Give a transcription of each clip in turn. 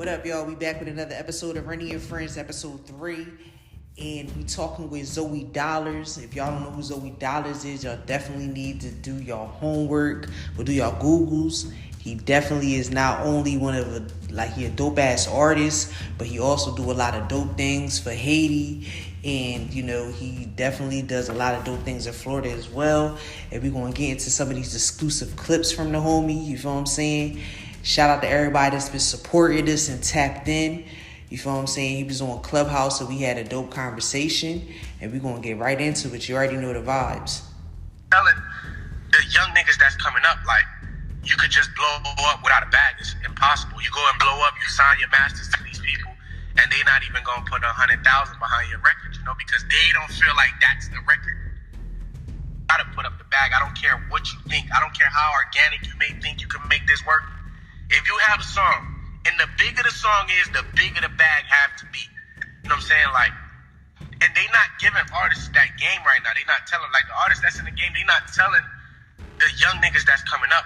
What up, y'all? We back with another episode of Renny and Friends, episode 3. And we talking with Zoey Dollaz. If y'all don't know who Zoey Dollaz is, y'all definitely need to do y'all homework or do y'all Googles. He definitely is not only one of he a dope ass artist, but he also do a lot of dope things for Haiti. And, he definitely does a lot of dope things in Florida as well. And we're going to get into some of these exclusive clips from the homie. You feel what I'm saying? Shout out to everybody that's been supporting us and tapped in. You feel what I'm saying? He was on Clubhouse, so we had a dope conversation. And we're going to get right into it. You already know the vibes. Telling the young niggas that's coming up, you could just blow up without a bag. It's impossible. You go and blow up, you sign your masters to these people, and they not even gonna put 100,000 behind your record, because they don't feel like that's the record. You gotta put up the bag. I don't care what you think. I don't care how organic you may think you can make this work. If you have a song, and the bigger the song is, the bigger the bag have to be. You know what I'm saying? And they not giving artists that game right now. They not telling, the artists that's in the game, they not telling the young niggas that's coming up,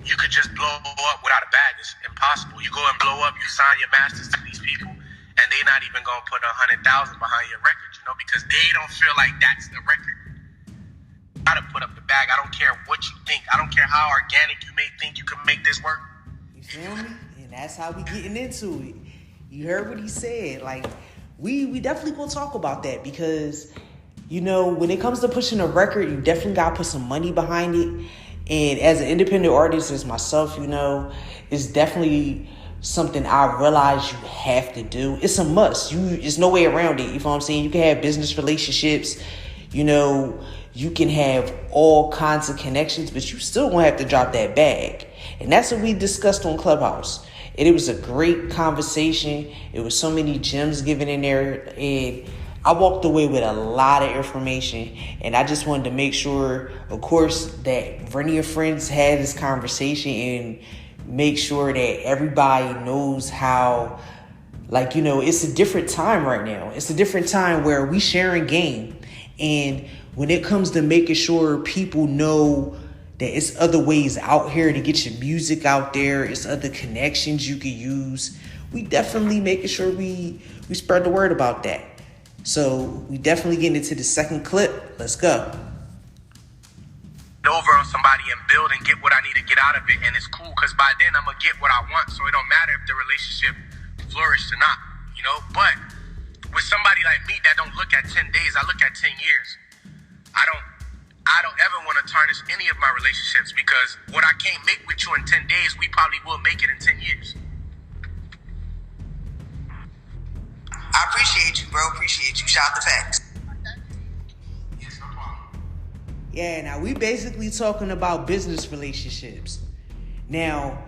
you could just blow up without a bag. It's impossible. You go and blow up, you sign your masters to these people, and they not even gonna put 100,000 behind your record, because they don't feel like that's the record. You gotta put up the bag. I don't care what you think. I don't care how organic you may think you can make this work. You feel me? And that's how we getting into it. You heard what he said. We definitely gonna talk about that because, when it comes to pushing a record, you definitely gotta put some money behind it. And as an independent artist, as myself, it's definitely something I realize you have to do. It's a must. There's no way around it. You know what I'm saying? You can have business relationships, you can have all kinds of connections, but you still gonna have to drop that bag. And that's what we discussed on Clubhouse. And it was a great conversation. It was so many gems given in there. And I walked away with a lot of information, and I just wanted to make sure, of course, that Renny and Friends had this conversation and make sure that everybody knows how, it's a different time right now. It's a different time where we sharing game. And when it comes to making sure people know that it's other ways out here to get your music out there, it's other connections you can use, we definitely making sure we spread the word about that. So we definitely getting into the second clip. Let's go. Over on somebody and build and get what I need to get out of it, and it's cool because by then I'm gonna get what I want. So it don't matter if the relationship flourished or not, But with somebody like me that don't look at 10 days, I look at 10 years. I don't ever want to tarnish any of my relationships because what I can't make with you in 10 days, we probably will make it in 10 years. I appreciate you, bro. Appreciate you. Shout out the facts. Yes, no problem. Yeah, now we basically talking about business relationships. Now,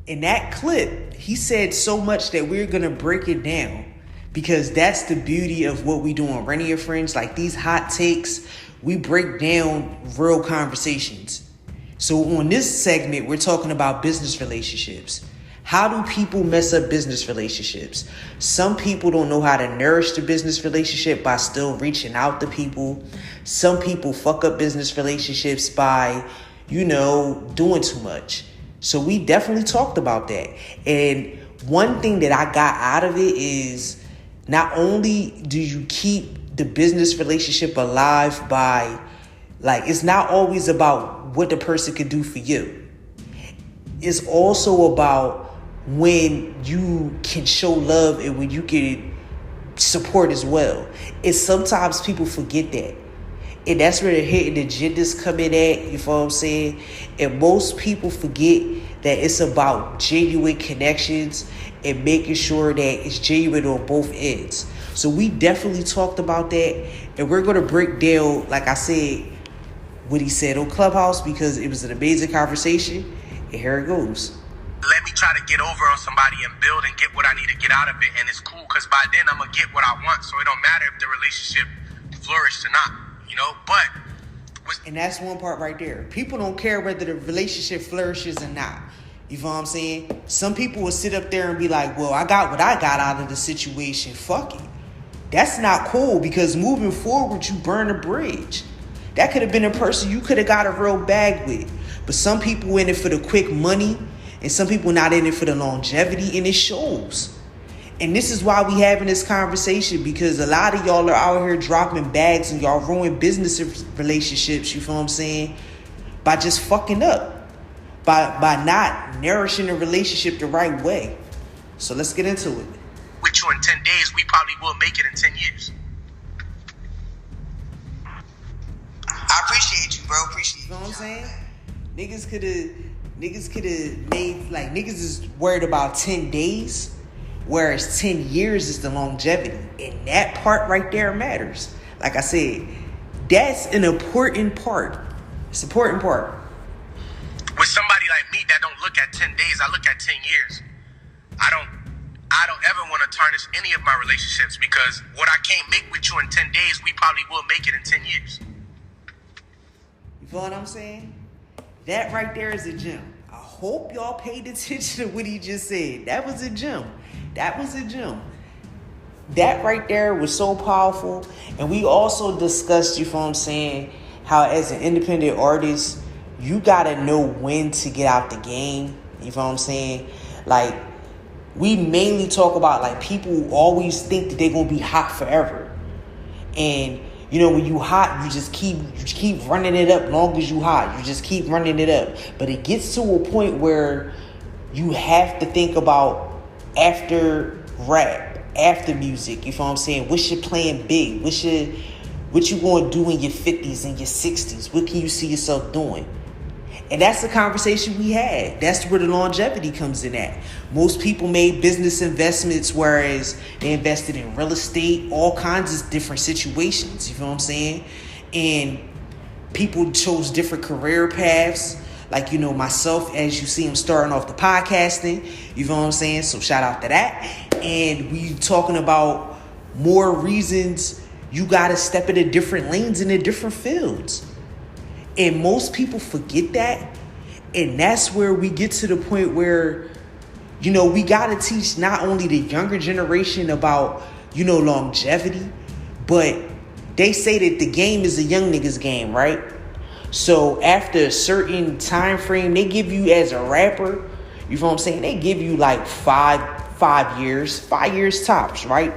in that clip, he said so much that we're going to break it down because that's the beauty of what we do on Renny and Friends. These hot takes, we break down real conversations. So on this segment, we're talking about business relationships. How do people mess up business relationships? Some people don't know how to nourish the business relationship by still reaching out to people. Some people fuck up business relationships by, doing too much. So we definitely talked about that. And one thing that I got out of it is not only do you keep the business relationship alive by, it's not always about what the person can do for you. It's also about when you can show love and when you can support as well. And sometimes people forget that. And that's where the hidden agendas come in at, you know what I'm saying? And most people forget that it's about genuine connections and making sure that it's genuine on both ends. So we definitely talked about that. And we're going to break down, like I said, what he said on Clubhouse because it was an amazing conversation. And here it goes. Let me try to get over on somebody and build and get what I need to get out of it, and it's cool because by then I'm gonna get what I want. So it don't matter if the relationship flourished or not, And that's one part right there. People don't care whether the relationship flourishes or not. You know what I'm saying? Some people will sit up there and be like, well, I got what I got out of the situation. Fuck it. That's not cool because moving forward, you burn a bridge. That could have been a person you could have got a real bag with. But some people in it for the quick money And some people not in it for the longevity, and it shows. And this is why we having this conversation, because a lot of y'all are out here dropping bags and y'all ruin business relationships, you feel what I'm saying? By just fucking up. By not nourishing a relationship the right way. So let's get into it. With you in 10 days, we probably will make it in 10 years. I appreciate you, bro. Appreciate you. You know what I'm saying? Niggas could have made, like, niggas is worried about 10 days, whereas 10 years is the longevity. And that part right there matters. Like I said, that's an important part. It's an important part. With somebody like me that don't look at 10 days, I look at 10 years. I don't ever want to tarnish any of my relationships, because what I can't make with you in 10 days, we probably will make it in 10 years. You feel what I'm saying? That right there is a gem. I hope y'all paid attention to what he just said. That was a gem. That was a gem. That right there was so powerful. And we also discussed, you feel what I'm saying, how as an independent artist, you gotta know when to get out the game. You feel what I'm saying? Like, we mainly talk about, like, people always think that they're gonna be hot forever. And you know, when you hot, you just keep running it up. Long as you hot, you just keep running it up. But it gets to a point where you have to think about after rap, after music. You feel what I'm saying? What's your plan big? What you gonna do in your 50s and your 60s? What can you see yourself doing? And that's the conversation we had. That's where the longevity comes in at. Most people made business investments, whereas they invested in real estate, all kinds of different situations. You feel what I'm saying? And people chose different career paths. Like, you know, myself, as you see, I'm starting off the podcasting. You feel what I'm saying? So shout out to that. And we talking about more reasons you got to step into different lanes and in different fields. And most people forget that. And that's where we get to the point where, you know, we got to teach not only the younger generation about, you know, longevity, but they say that the game is a young nigga's game, right? So after a certain time frame, they give you, as a rapper, you know what I'm saying? They give you like 5 years tops, right?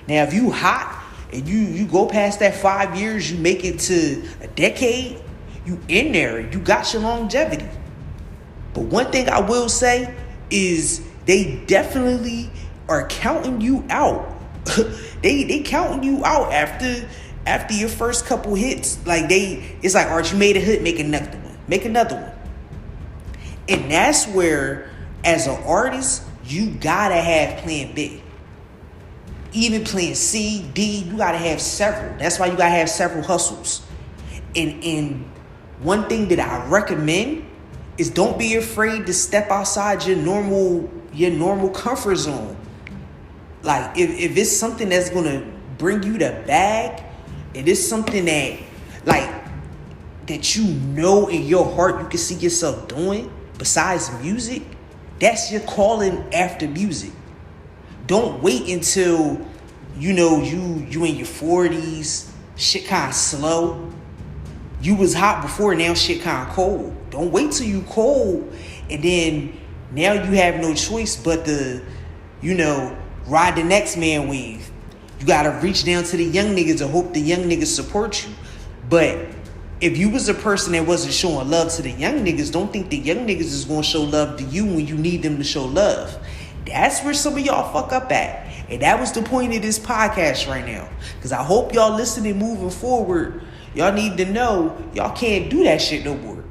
Now, if you hot and you go past that 5 years, you make it to a decade, you in there, you got your longevity. But one thing I will say is they definitely are counting you out. they counting you out after your first couple hits. Like, it's like, all right, you made a hit, make another one. And that's where, as an artist, you gotta have plan B. Even plan C, D, you gotta have several. That's why you gotta have several hustles. And one thing that I recommend is don't be afraid to step outside your normal comfort zone. Like, if it's something that's gonna bring you the bag, it is something that, like, that you know in your heart you can see yourself doing besides music, that's your calling after music. Don't wait until, you know, you in your 40s, shit kind of slow. You was hot before, now shit kind of cold. Don't wait till you cold and then now you have no choice but to, you know, ride the next man wave. You gotta reach down to the young niggas and hope the young niggas support you. But if you was a person that wasn't showing love to the young niggas, don't think the young niggas is gonna show love to you when you need them to show love. That's where some of y'all fuck up at. And that was the point of this podcast right now. Because I hope y'all listening moving forward, y'all need to know y'all can't do that shit no more.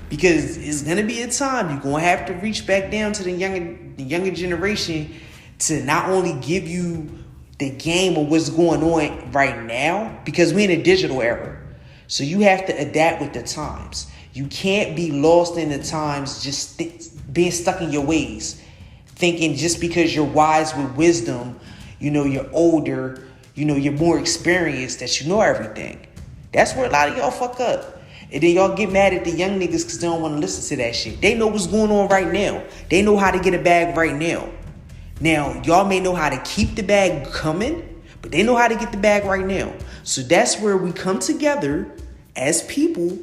Because it's going to be a time you're going to have to reach back down to the younger generation to not only give you the game of what's going on right now, because we're in a digital era. So you have to adapt with the times. You can't be lost in the times just being stuck in your ways. Thinking just because you're wise with wisdom, you know, you're older, you know, you're more experienced, that you know everything. That's where a lot of y'all fuck up. And then y'all get mad at the young niggas because they don't want to listen to that shit. They know what's going on right now. They know how to get a bag right now. Now, y'all may know how to keep the bag coming, but they know how to get the bag right now. So that's where we come together as people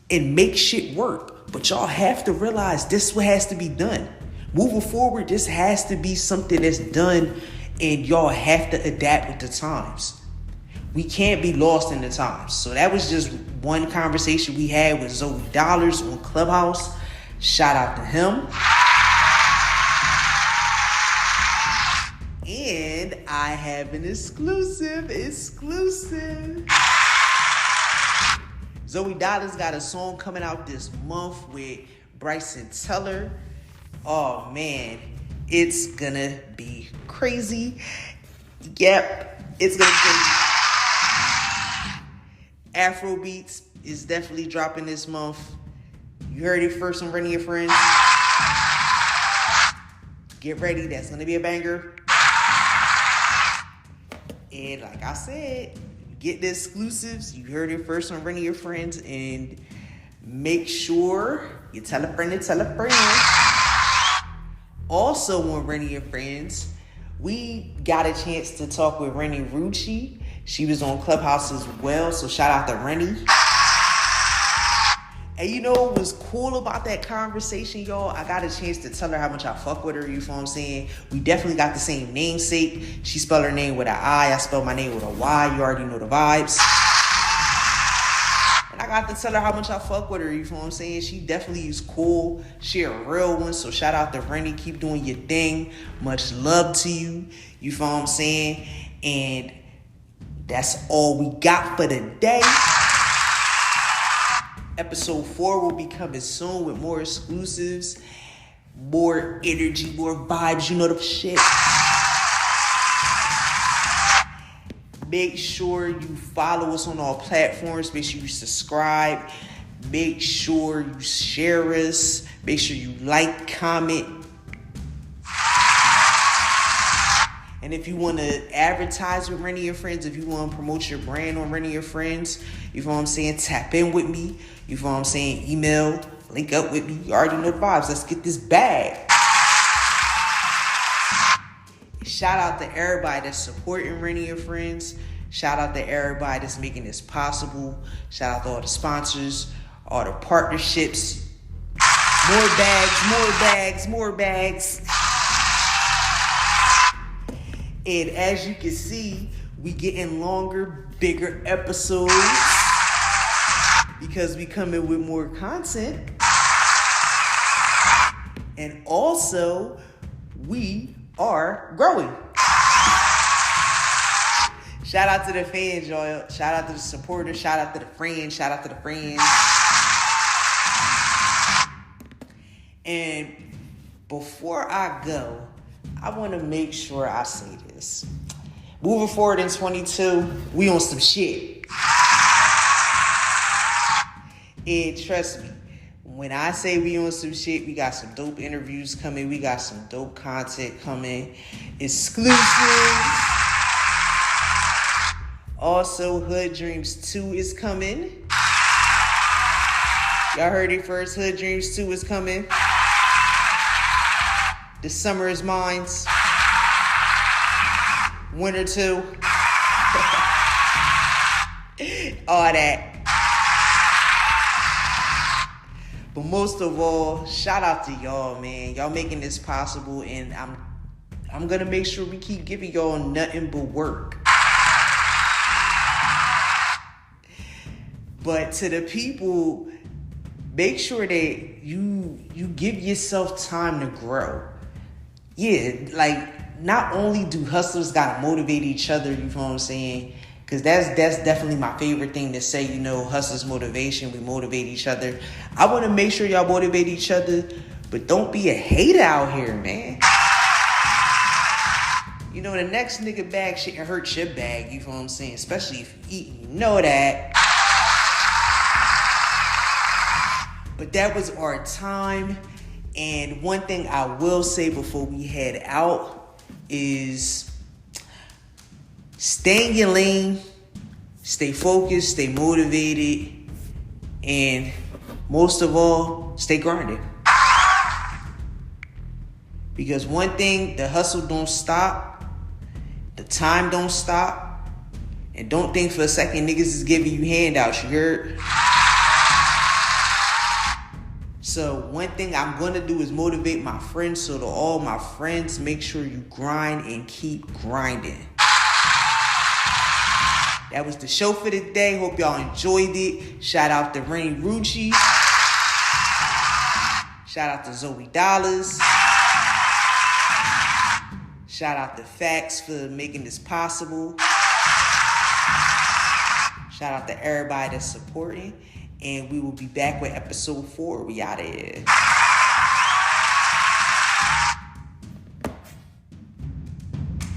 and make shit work. But y'all have to realize this is what has to be done. Moving forward, this has to be something that's done, and y'all have to adapt with the times. We can't be lost in the times. So that was just one conversation we had with Zoey Dollaz on Clubhouse. Shout out to him. And I have an exclusive. Zoey Dollaz got a song coming out this month with Bryson Tiller. Oh man, it's gonna be crazy. Yep, it's gonna be crazy. Afrobeats is definitely dropping this month. You heard it first on Renny and Friends. Get ready, that's gonna be a banger. And like I said, get the exclusives. You heard it first on Renny and Friends, and make sure you tell a friend to tell a friend. Also on Renny and Friends, we got a chance to talk with Renny Rucci. She was on Clubhouse as well, so shout out to Renny. And you know what was cool about that conversation, y'all? I got a chance to tell her how much I fuck with her, you feel what I'm saying? We definitely got the same namesake. She spelled her name with an I spelled my name with a Y. You already know the vibes. And I got to tell her how much I fuck with her, you feel what I'm saying? She definitely is cool. She a real one, so shout out to Renny. Keep doing your thing. Much love to you, you feel what I'm saying? And that's all we got for the day. Episode 4 will be coming soon with more exclusives, more energy, more vibes, you know the shit. Make sure you follow us on all platforms. Make sure you subscribe. Make sure you share us. Make sure you like, comment. And if you want to advertise with Renny and Friends, if you want to promote your brand on Renny and Friends, you know what I'm saying? Tap in with me. You know what I'm saying? Email, link up with me. You already know the vibes. Let's get this bag. Shout out to everybody that's supporting Renny and Friends. Shout out to everybody that's making this possible. Shout out to all the sponsors, all the partnerships. More bags, more bags. And as you can see, we getting longer, bigger episodes because we coming with more content. And also, we are growing. Shout out to the fans, y'all. Shout out to the supporters. Shout out to the friends. Shout out to the friends. And before I go, I want to make sure I say this. Moving forward in 22, we on some shit. And trust me, when I say we on some shit, we got some dope interviews coming. We got some dope content coming. Exclusive. Also, Hood Dreams 2 is coming. Y'all heard it first. Hood Dreams 2 is coming. The summer is mine. Winter 2. All that. But most of all, shout out to y'all, man. Y'all making this possible, and I'm gonna make sure we keep giving y'all nothing but work. But to the people, make sure that you give yourself time to grow. Yeah, like, not only do hustlers gotta motivate each other, you know what I'm saying? Because that's definitely my favorite thing to say, you know, hustlers motivation, we motivate each other. I want to make sure y'all motivate each other, but don't be a hater out here, man. You know, the next nigga bag shouldn't hurt your bag, you know what I'm saying? Especially if you eat, you know that. But that was our time. And one thing I will say before we head out is stay in your lane, stay focused, stay motivated, and most of all, stay grinding. Because one thing, the hustle don't stop, the time don't stop, and don't think for a second niggas is giving you handouts, you heard? So one thing I'm going to do is motivate my friends. So to all my friends, make sure you grind and keep grinding. That was the show for today. Hope y'all enjoyed it. Shout out to Renny Rucci. Shout out to Zoey Dollaz. Shout out to Facts for making this possible. Shout out to everybody that's supporting. And we will be back with episode 4. We out of here.